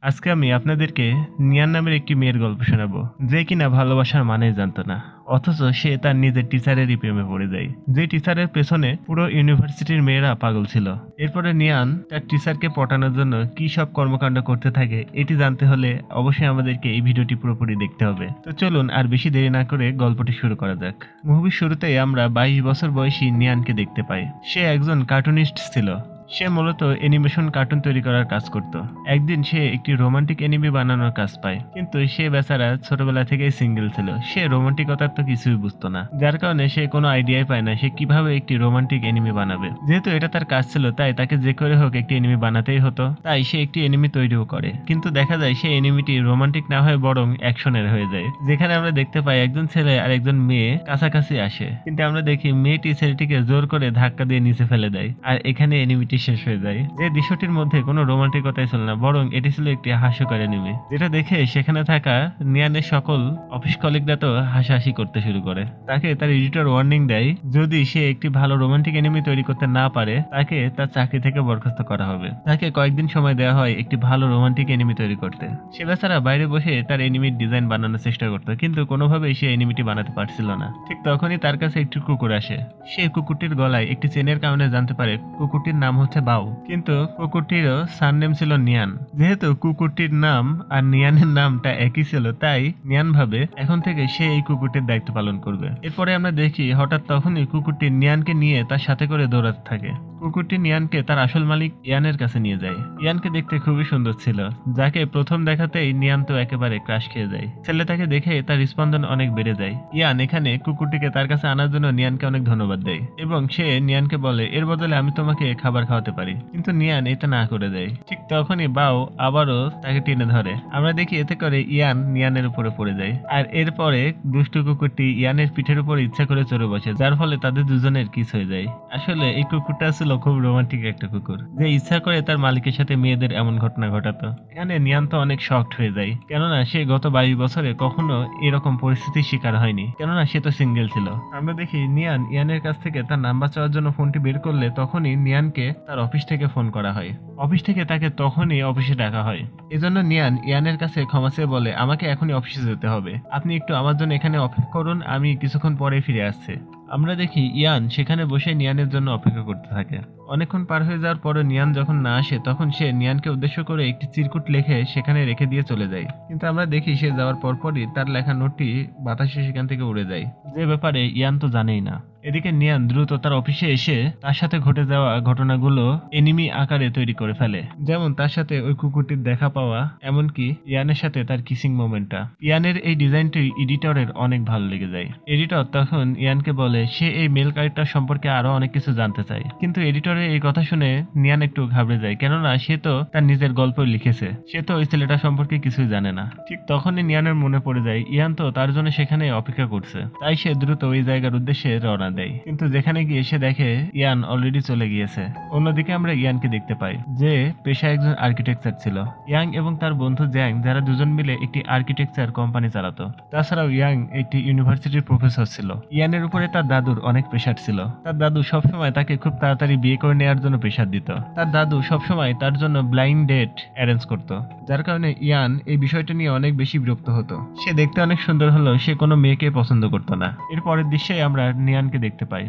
আজকে আমি আপনাদেরকে নিয়ান নামের একটি মেয়ের গল্প শোনাবো, যে কিনা ভালোবাসার মানেই জানতো না, অথচ সে তার নিজের টিচারেরই প্রেমে পড়ে যায়। যে টিচারের পেছনে পুরো ইউনিভার্সিটির মেয়েরা পাগল ছিল। এরপরে নিয়ান তার টিচারকে পটানোর জন্য কি সব কর্মকাণ্ড করতে থাকে, এটি জানতে হলে অবশ্যই আমাদেরকে এই ভিডিওটি পুরোপুরি দেখতে হবে। তো চলুন আর বেশি দেরি না করে গল্পটি শুরু করা যাক। মুভির শুরুতেই আমরা 22 বছর বয়সী নিয়ানকে দেখতে পাই। সে একজন কার্টুনিস্ট ছিল। সে মূলত অ্যানিমেশন কার্টুন তৈরি করার কাজ করত। একদিন সে একটি রোমান্টিক অ্যানিমে বানানোর কাজ পায়, কিন্তু সে বেচারা ছোটবেলা থেকেই সিঙ্গেল ছিল। সে রোমান্টিকতার তো কিছুই বুঝতো না, যার কারণে সে কোনো আইডিয়াই পায় না সে কিভাবে একটি রোমান্টিক অ্যানিমে বানাবে। যেহেতু এটা তার কাজ ছিল, তাই তাকে যে করে হোক একটি অ্যানিমে বানাতেই হতো। তাই সে একটি অ্যানিমে তৈরিও করে, কিন্তু দেখা যায় সেই অ্যানিমেটি রোমান্টিক না হয়ে বরং অ্যাকশনের হয়ে যায়। যেখানে আমরা দেখতে পাই একজন ছেলে আর একজন মেয়ে কাছাকাছি আসে, কিন্তু আমরা দেখি মেয়েটি ছেলেটিকে জোর করে ধাক্কা দিয়ে নিচে ফেলে দেয়, আর এখানে অ্যানিমেটি শেষ হয়ে যায়। যে দৃশ্যটির মধ্যে কোনো রোমান্টিকতাই ছিল না, বরং এটি ছিল একটি হাস্যকর অ্যানিমে, যেটা দেখে সেখানে থাকা নিয়ানের সকল অফিস কলিগরা তো হাসাহাসি করতে শুরু করে। তাকে তার এডিটর ওয়ার্নিং দেয়, যদি সে একটি ভালো রোমান্টিক অ্যানিমে তৈরি করতে না পারে তাকে তার চাকরি থেকে বরখাস্ত করা হবে। তাকে কয়েকদিন সময় দেওয়া হয় একটি ভালো রোমান্টিক অ্যানিমে তৈরি করতে। সে বেচারা বাইরে বসে তার অ্যানিমের ডিজাইন বানানোর চেষ্টা করতো, কিন্তু কোনোভাবেই সে অ্যানিমেটি বানাতে পারছিল না। ঠিক তখনই তার কাছে একটি কুকুর আসে। সে কুকুরটির গলায় একটি চেনের কারণে জানতে পারে কুকুরটির নাম হচ্ছে বাউ, কিন্তু কুকুরটিরও সারনেম ছিল নিয়ান। যেহেতু কুকুরটির নাম আর নিয়ানের নামটা একই ছিল, তাই নিয়ান ভাবে এখন থেকে সে এই কুকুরটির দায়িত্ব পালন করবে। এরপরে আমরা দেখি হঠাৎ তখনই কুকুরটি নিয়ানকে নিয়ে তার সাথে করে দৌড়াতে থাকে। কুকুরটি নিয়ানকে তার আসল মালিক ইয়ানের কাছে নিয়ে যায়। ইয়ানকে দেখতে খুবই সুন্দর ছিল, যাকে প্রথম দেখাতেই নিয়ান তো একেবারে ক্রাশ খেয়ে যায়। ছেলে তাকে দেখে তার স্পন্দন অনেক বেড়ে যায়। ইয়ান এখানে কুকুরটিকে তার কাছে আনার জন্য নিয়ানকে অনেক ধন্যবাদ দেয়, এবং সে নিয়ানকে বলে এর বদলে আমি তোমাকে খাবার খাওয়াতে পারি, কিন্তু নিয়ান এটা না করে দেয়। ঠিক তখনই বাও আবারও তাকে টেনে ধরে। আমরা দেখি এতে করে ইয়ান নিয়ানের উপরে পড়ে যায়, আর এরপরে দুষ্টু কুকুরটি ইয়ানের পিঠের উপর ইচ্ছা করে চড়ে বসে, যার ফলে তাদের দুজনের কিস হয়ে যায়। আসলে এই কুকুরটা ছিল খুব রোমান্টিক একটা কুকুর, যে ইচ্ছা করে তার মালিকের সাথে মেয়েদের এমন ঘটনা ঘটাতো। এখানে নিয়ান তো অনেক শকড হয়ে যায়, কেননা সে গত 22 বছরে কখনো এরকম পরিস্থিতির শিকার হয়নি, কেননা সে তো সিঙ্গেল ছিল। আমরা দেখি নিয়ান ইয়ানের কাছ থেকে তার নাম্বার চাওয়ার জন্য ফোনটি বের করলে তখনই নিয়ানকে তার অফিস থেকে ফোন করা হয়। অফিস থেকে তাকে তখনই অফিসে ডাকা হয়। এজন্য নিয়ান ইয়ানের কাছে ক্ষমা চেয়ে বলে, আমাকে এখনই অফিসে যেতে হবে, আপনি একটু আমার জন্য এখানে অপেক্ষা করুন, আমি কিছুক্ষণ পরে ফিরে আসছি। আমরা দেখি ইয়ান সেখানে বসে নিয়ানের জন্য অপেক্ষা করতে থাকে। অনেকক্ষণ পার হয়ে যাওয়ার পরে নিয়ান যখন না আসে, তখন সে নিয়ানকে উদ্দেশ্য করে একটি চিরকুট লিখে সেখানে রেখে দিয়ে চলে যায়। কিন্তু আমরা দেখি সে যাওয়ার পরপরই তার লেখা নোটটি বাতাসে সেখান থেকে উড়ে যায়, যে ব্যাপারে ইয়ান তো জানেই না। এদিকে নিয়ান দ্রুত তার অফিসে এসে তার সাথে ঘটে যাওয়া ঘটনাগুলো এনিমি আকারে তৈরি করে ফেলে, যেমন তার সাথে ওই কুকুরটির দেখা পাওয়া, এমনকি ইয়ানের সাথে তার কিসিং মোমেন্টটা। ইয়ানের এই ডিজাইনটি এডিটরের অনেক ভালো লেগে যায়। এডিটর তখন ইয়ানকে বলে সে এই মেল ক্যারেক্টার সম্পর্কে আরো অনেক কিছু জানতে চায়, কিন্তু এডিটরের এই কথা শুনে নিয়ান একটু ঘাবড়ে যায়, কেননা সে তো তার নিজের গল্প লিখেছে, সে তো ওই ছেলেটা সম্পর্কে কিছুই জানে না। ঠিক তখনই নিয়ানের মনে পড়ে যায় ইয়ান তো তার জন্য সেখানে অপেক্ষা করছে, তাই সে দ্রুত ওই জায়গার উদ্দেশ্যে রওনা দেয়। কিন্তু যেখানে গিয়ে সে দেখে ইয়ান অলরেডি চলে গিয়েছে। অন্যদিকে আমরা ইয়ানকে দেখতে পাই, যে পেশায় একজন আর্কিটেকচার ছিল। ইয়াং এবং তার বন্ধু জ্যাং, যারা দুজন মিলে একটি আর্কিটেকচার কোম্পানি চালাতো। তাছাড়াও ইয়াং একটি ইউনিভার্সিটির প্রফেসর ছিল। ইয়ানের উপরে তার দাদুর অনেক প্রেশার ছিল। তার দাদু সবসময় তাকে খুব তাড়াতাড়ি বিয়ে করে নেওয়ার জন্য প্রেশার দিত। তার দাদু সবসময় তার জন্য ব্লাইন্ড ডেট অ্যারেঞ্জ করত, যার কারণে ইয়ান এই বিষয়টা নিয়ে অনেক বেশি বিরক্ত হতো। সে দেখতে অনেক সুন্দর হলেও সে কোনো মেয়েকে পছন্দ করতো না। এর পরের দৃশ্যে আমরা নিয়ানকে দেখতে পাই,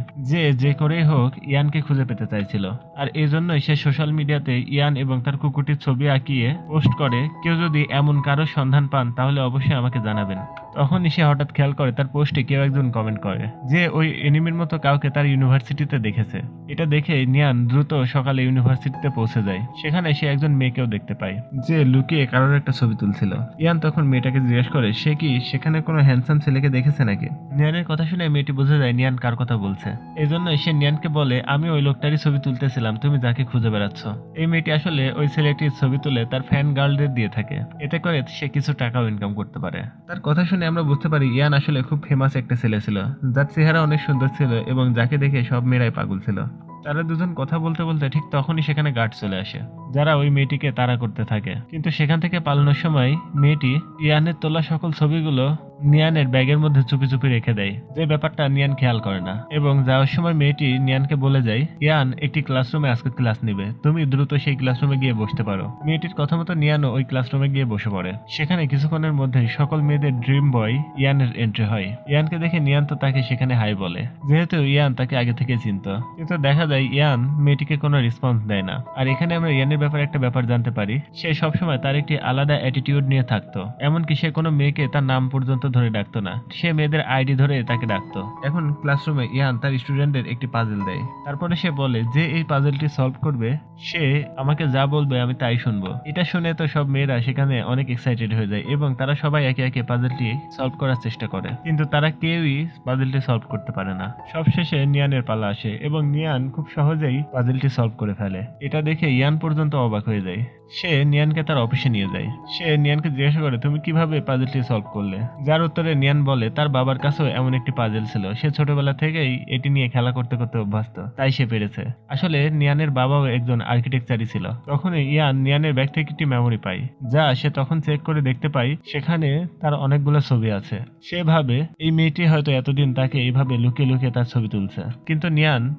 যে করেই হোক ইয়ানকে খুঁজে পেতে চাইছিল, আর এই জন্যই সে সোশ্যাল মিডিয়াতে ইয়ান এবং তার কুকুরটির ছবি আঁকিয়ে পোস্ট করে, কেউ যদি এমন কারো সন্ধান পান তাহলে অবশ্যই আমাকে জানাবেন। তখনই সে হঠাৎ খেয়াল করে তার পোস্টে কেউ একজন কমেন্ট করে যে ওই এনিমির মতো কাউকে তার ইউনিভার্সিটিতে দেখেছে। এটা দেখে নিয়ান দ্রুত সকালে ইউনিভার্সিটিতে পৌঁছে যায়। সেখানে সে একজন মেয়েকেও দেখতে পায়, যে লুকিয়ে কারোর একটা ছবি তুলছিল। ইয়ান তখন মেয়েটাকে জিজ্ঞেস করে সে কি সেখানে কোনো হ্যান্ডসাম ছেলেকে দেখেছে নাকি। নিয়ানের কথা শুনে মেয়েটি বুঝে যায় নিয়ান কার কথা বলছে। এই জন্য সে নিয়ানকে বলে, আমি ওই লোকটারই ছবি তুলতেছিলাম, তুমি যাকে খুঁজে বেড়াচ্ছ। এই মেয়েটি আসলে ওই ছেলেটির ছবি তুলে তার ফ্যান গার্লদের দিয়ে থাকে, এতে করে সে কিছু টাকাও ইনকাম করতে পারে। তার কথা শুনে আমরা বুঝতে পারি ইয়ান আসলে খুব ফেমাস একটা ছেলে ছিল, যার চেহারা অনেক সুন্দর ছিল এবং যাকে দেখে সব মেয়েরাই পাগল ছিল। তারা দুজন কথা বলতে বলতে ঠিক তখনই সেখানে গার্ড চলে আসে, যারা ওই মেয়েটিকে তাড়া করতে থাকে। কিন্তু সেখান থেকে পালানোর সময় মেয়েটি ইয়ানের তোলা সকল ছবিগুলো নিয়ানের ব্যাগের মধ্যে চুপি চুপি রেখে দেয়, যে ব্যাপারটা নিয়ান খেয়াল করে না। এবং যাওয়ার সময় মেয়েটি নিয়ানকে বলে যায়, ইয়ান একটি ক্লাসরুমে আজকে ক্লাস নিবে, তুমি দ্রুত সেই ক্লাসরুমে গিয়ে বসতে পারো। মেয়েটির কথা মতো নিয়ানও ওই ক্লাসরুমে গিয়ে বসে পড়ে। সেখানে কিছুক্ষণের মধ্যে সকল মেয়েদের ড্রিম বয় ইয়ানের এন্ট্রি হয়। ইয়ানকে দেখে নিয়ান তো তাকে সেখানে হাই বলে, যেহেতু ইয়ান তাকে আগে থেকে চিনত। কিন্তু দেখা যায় ইয়ান মেয়েটিকে কোনো রেসপন্স দেয় না। আর এখানে আমরা ইয়ানের ব্যাপারে একটা ব্যাপার জানতে পারি, সে সবসময় তার একটি আলাদা অ্যাটিটিউড নিয়ে থাকতো। এমনকি সে কোনো মেয়েকে তার নাম পর্যন্ত ধরে ডাকতো না, সে মেয়েদের আইডি ধরে তাকে ডাকতো। এখন ক্লাসরুমে ইয়ান তার স্টুডেন্টদের একটি পাজল দেয়। তারপরে সে বলে যে এই পাজলটি সলভ করবে সে আমাকে যা বলবে আমি তাই শুনবো। এটা শুনে তো সব মেয়েরা সেখানে অনেক এক্সাইটেড হয়ে যায় এবং তারা সবাই একে একে পাজলটি সলভ করার চেষ্টা করে, কিন্তু তারা কেউই পাজলটি সলভ করতে পারে না। সবশেষে নিয়ানের পালা আসে এবং নিয়ান খুব সহজেই পাজলটি সলভ করে ফেলে। এটা দেখে ইয়ান পর্যন্ত অবাক হয়ে যায়। সে নিয়ানকে তার অফিসে নিয়ে যায়। সে নিয়ানকে জিজ্ঞাসা করে, তুমি কিভাবে পাজলটি সলভ করলে? যার উত্তরে নিয়ান বলে তার বাবার কাছেও এমন একটি পাজল ছিল, সে ছোটবেলা থেকেই এটি নিয়ে খেলা করতে করতে অভ্যস্ত, তাই সে পেরেছে। আসলে নিয়ানের বাবাও একজন আর্কিটেকচারই ছিল। তখনই ইয়ান নিয়ানের ব্যাগ থেকে একটি মেমোরি পায়, যা সে তখন চেক করে দেখতে পায় সেখানে তার অনেকগুলো ছবি আছে। সে ভাবে এই মেয়েটি হয়তো এতদিন তাকে এইভাবে লুকিয়ে লুকিয়ে তার ছবি তুলছে। কিন্তু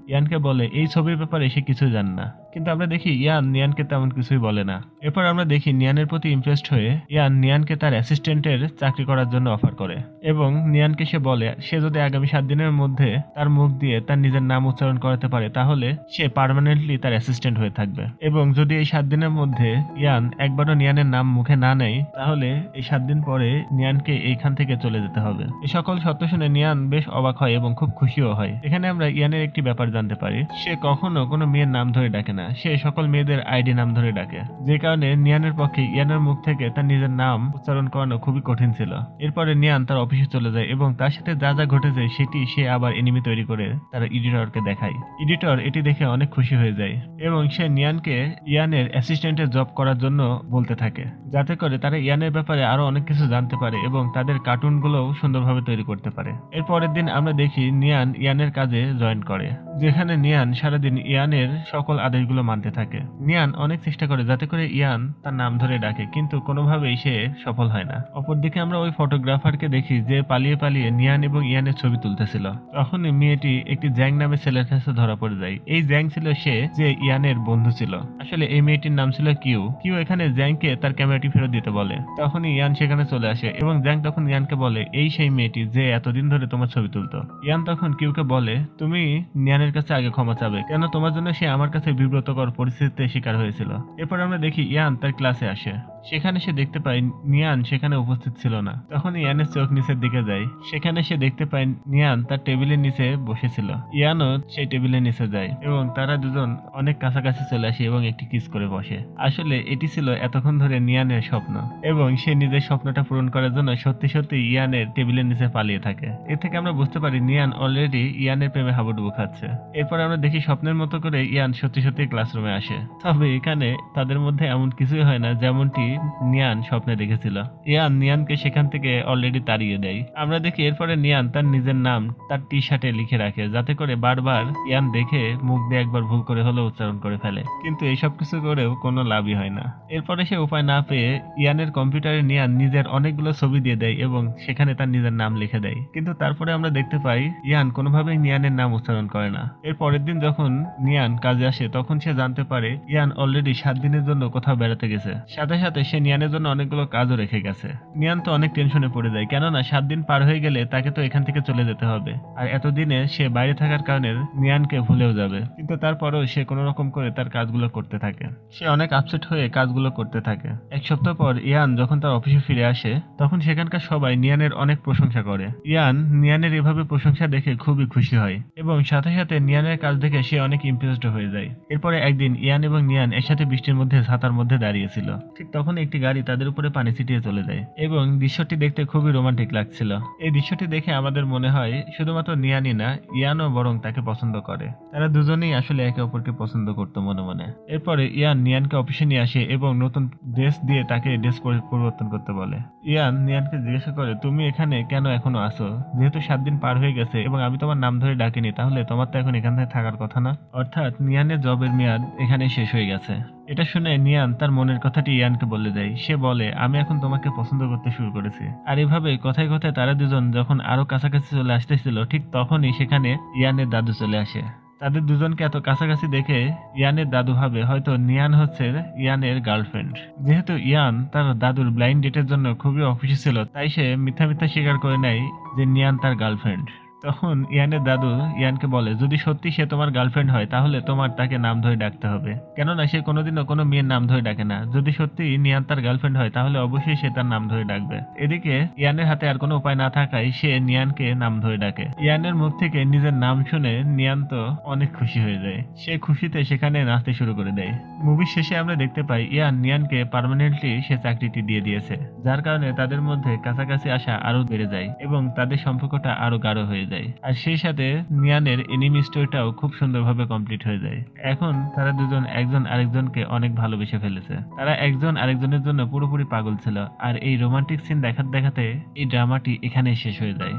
ইয়ানকে বলে এই ছবির ব্যাপারে সে কিছু জানে না। কিন্তু আমরা দেখি ইয়ান নিয়ানকে তেমন কিছুই বলে না। এরপর আমরা দেখি নিয়ানের প্রতি ইমপ্রেসড হয়ে ইয়ান নিয়ানকে তার অ্যাসিস্ট্যান্টের চাকরি করার জন্য অফার করে এবং নিয়ানকে সে বলে সে যদি আগামী 7 দিনের মধ্যে তার মুখ দিয়ে তার নিজের নাম উচ্চারণ করাতে পারে তাহলে সে পার্মানেন্টলি তার অ্যাসিস্ট্যান্ট হয়ে থাকবে। এবং যদি এই 7 দিনের মধ্যে ইয়ান একবারও নিয়ানের নাম মুখে না নেয় তাহলে এই 7 দিন পরে নিয়ানকে এইখান থেকে চলে যেতে হবে। এই সকল সত্য শুনে নিয়ান বেশ অবাক হয় এবং খুব খুশিও হয়। এখানে আমরা ইয়ানের একটি ব্যাপার জানতে পারি, সে কখনো কোনো মেয়ের নাম ধরে ডাকে না, সে সকল মেয়েদের আইডি নাম ধরে ডাকে, যে কারণে নিয়ানের পক্ষে ইয়ানের মুখ থেকে তার নিজের নাম উচ্চারণ করানো খুবই কঠিন ছিল। এরপরে নিয়ান তার অফিসে চলে যায় এবং তার সাথে যা যা ঘটেছে সেটি সে আবার এনিমি তৈরি করে তার এডিটরকে দেখায়। এডিটর এটি দেখে অনেক খুশি হয়ে যায় এবং সে নিয়ানকে ইয়ানের অ্যাসিস্ট্যান্টের জব করার জন্য বলতে থাকে, যাতে করে তারা ইয়ানের ব্যাপারে আরো অনেক কিছু জানতে পারে এবং তাদের কার্টুনগুলোও সুন্দরভাবে তৈরি করতে পারে। এর পরের দিন আমরা দেখি নিয়ান ইয়ানের কাজে জয়েন করে, যেখানে নিয়ান সারাদিন ইয়ানের সকল আদেশগুলো মানতে থাকে। নিয়ান অনেক চেষ্টা করে যাতে করে ইয়ান তার নাম ধরে ডাকে, কিন্তু কোনোভাবেই সে সফল হয় না। অপরদিকে আমরা ওই ফটোগ্রাফারকে দেখি যে পালিয়ে পালিয়ে নিয়ান এবং ইয়ানের ছবি তুলতেছিল। তখনই মেয়েটি একটি জ্যাং নামে ছেলের কাছে ধরা পড়ে যায়। এই জ্যাং ছিল সে যে ইয়ানের বন্ধু ছিল। আসলে এই মেয়েটির নাম ছিল কিউ। এখানে জ্যাংকে তার ক্যামেরাটি ফেরত দিতে বলে। তখনই ইয়ান সেখানে চলে আসে এবং জ্যাং তখন ইয়ানকে বলে এই সেই মেয়েটি যে এতদিন ধরে তোমার ছবি তুলতো। ইয়ান তখন কিউকে বলে তুমি নিয়ানের কাছে আগে ক্ষমা চাবে, কেন তোমার জন্য সে আমার কাছে বিব্রতকর পরিস্থিতিতে শিকার হয়েছিল। এরপর আমরা দেখি ইয়ান তার ক্লাসে আসে, সেখানে সে দেখতে পায় নিয়ান সেখানে উপস্থিত ছিল না। তখন ইয়ানের চোখ নিচের দিকে যায়, সেখানে সে দেখতে পায় নিয়ান তার টেবিলের নিচে বসেছিল। ইয়ানও সেই টেবিলের নিচে যায় এবং তারা দুজন অনেক কাছাকাছি চলে আসে এবং একটি কিস করে বসে। আসলে এটি ছিল এতক্ষণ ধরে নিয়ানের স্বপ্ন এবং সে নিজের স্বপ্নটা পূরণ করার জন্য সত্যি সত্যি ইয়ানের টেবিলের নিচে পালিয়ে থাকে। এর থেকে আমরা বুঝতে পারি নিয়ান অলরেডি ইয়ানের প্রেমে হাবুডুবু খাচ্ছে। এরপর আমরা দেখি স্বপ্নের মতো করে ইয়ান সত্যি সত্যি ক্লাসরুমে আসে। তবে এখানে তাদের মধ্যে এমন কিছুই হয় না যেমনটি নিয়ান স্বপ্নে দেখেছিল। ইয়ান নিয়ানকে সেখান থেকে অলরেডি তাড়িয়ে দেয়। আমরা দেখি এরপরে নিয়ান তার নিজের নাম তার টি শার্টে লিখে রাখে, যাতে করে বারবার ইয়ান দেখে মুখ দিয়ে একবার ভুল করে হলেও উচ্চারণ করে ফেলে। কিন্তু এইসব কিছু করেও কোনো লাভই হয় না। এরপরে সে উপায় না পেয়ে ইয়ানের কম্পিউটারে নিয়ান নিজের অনেকগুলো ছবি দিয়ে দেয় এবং সেখানে তার নিজের নাম লিখে দেয়। কিন্তু তারপরে আমরা দেখতে পাই ইয়ান কোনোভাবেই নিয়ানের নাম উচ্চারণ করে না। এর পরের দিন যখন নিয়ান কাজে আসে তখন সে জানতে পারে ইয়ান অলরেডি 7 দিনের জন্য কোথাও বেড়াতে গেছে। সাথে সাথে সে নিয়ানের জন্য অনেকগুলো কাজও রেখে গেছে। নিয়ান তো অনেক টেনশনে পড়ে যায়, কেননা 7 দিন পার হয়ে গেলে তাকে তো এখান থেকে চলে যেতে হবে, আর এতদিনে সে বাইরে থাকার কারণে নিয়ানকে ভুলেও যাবে। কিন্তু তারপরেও সে কোনো রকম করে তার কাজগুলো করতে থাকে। সে অনেক আপসেট হয়ে কাজগুলো করতে থাকে। এক সপ্তাহ পর ইয়ান যখন তার অফিসে ফিরে আসে তখন সেখানকার সবাই নিয়ানের অনেক প্রশংসা করে। ইয়ান নিয়ানের এভাবে প্রশংসা দেখে খুবই খুশি হয় এবং সাথে সাথে নিয়ানের কাজ দেখে সে অনেক ইমপ্রেসড হয়ে যায়। এরপরে একদিন ইয়ান এবং নিয়ান একসাথে বৃষ্টির মধ্যে ছাতার মধ্যে দাঁড়িয়েছিল। ঠিক তখন একটি গাড়ি তাদের উপরে পানি ছিটিয়ে চলে যায় এবং দৃশ্যটি দেখতে খুবই রোমান্টিক লাগছিল। এই দৃশ্যটি দেখে আমাদের মনে হয় শুধুমাত্র নিয়ানই না, ইয়ানও বরং তাকে পছন্দ করে। তারা দুজনেই আসলে একে অপরকে পছন্দ করতো মনে মনে। এরপরে ইয়ান নিয়ানকে অফিসে নিয়ে আসে এবং নতুন ড্রেস দিয়ে তাকে ড্রেস পরিবর্তন করতে বলে। ইয়ান নিয়ানকে জিজ্ঞাসা করে তুমি এখানে কেন এখনো আসো? যেহেতু 7 দিন পার হয়ে গেছে এবং আমি তোমার নাম ধরে ডাকিনি, তাহলে তোমার তো এখন এখান থেকে থাকার কথা না। অর্থাৎ নিয়ানের জবের মেয়াদ এখানে শেষ হয়ে গেছে। এটা শুনে নিয়ান তার মনের কথাটি ইয়ানকে বলে দেয়। সে বলে, আমি এখন তোমাকে পছন্দ করতে শুরু করেছি। আর এভাবে কথায় কথায় তারা দুজন যখন আরো কাছাকাছি চলে আসতেছিল, ঠিক তখনই সেখানে ইয়ানের দাদু চলে আসে। তাদের দুজনকে এত কাছাকাছি দেখে ইয়ানের দাদু ভাবে হয়তো নিয়ান হচ্ছে ইয়ানের গার্লফ্রেন্ড। যেহেতু ইয়ান তার দাদুর ব্লাইন্ড ডেটের জন্য খুবই অখুশি ছিল, তাই সে মিথ্যা মিথ্যা স্বীকার করে নেয় যে নিয়ান তার গার্লফ্রেন্ড। তখন ইয়ানের দাদু ইয়ানকে বলে, যদি সত্যি সে তোমার গার্লফ্রেন্ড হয় তাহলে তোমার তাকে নাম ধরে ডাকতে হবে, কেননা সে কোনোদিনও কোনো মেয়ের নাম ধরে ডাকে না। যদি সত্যি নিয়ান তার গার্লফ্রেন্ড হয় তাহলে অবশ্যই সে তার নাম ধরে ডাকবে। এদিকে ইয়ানের হাতে আর কোনো উপায় না থাকায় সে নিয়ানকে নাম ধরে ডাকে। ইয়ানের মুখ থেকে নিজের নাম শুনে নিয়ান তো অনেক খুশি হয়ে যায়। সে খুশিতে সেখানে নাচতে শুরু করে দেয়। মুভির শেষে আমরা দেখতে পাই ইয়ান নিয়ানকে পার্মানেন্টলি সে চাকরিটি দিয়ে দিয়েছে, যার কারণে তাদের মধ্যে কাছাকাছি আসা আরো বেড়ে যায় এবং তাদের সম্পর্কটা আরো গাঢ় হয়ে যায়। আর সেই সাথে নিয়ানের এনিমি স্টোরিটাও খুব সুন্দরভাবে কমপ্লিট হয়ে যায়। এখন তারা দুজন একজন আরেকজনকে অনেক ভালোবেসে ফেলেছে। তারা একজন আরেকজনের জন্য পুরোপুরি পাগল ছিল। আর এই রোমান্টিক সিন দেখাতে দেখাতে এই ড্রামাটি এখানেই শেষ হয়ে যায়।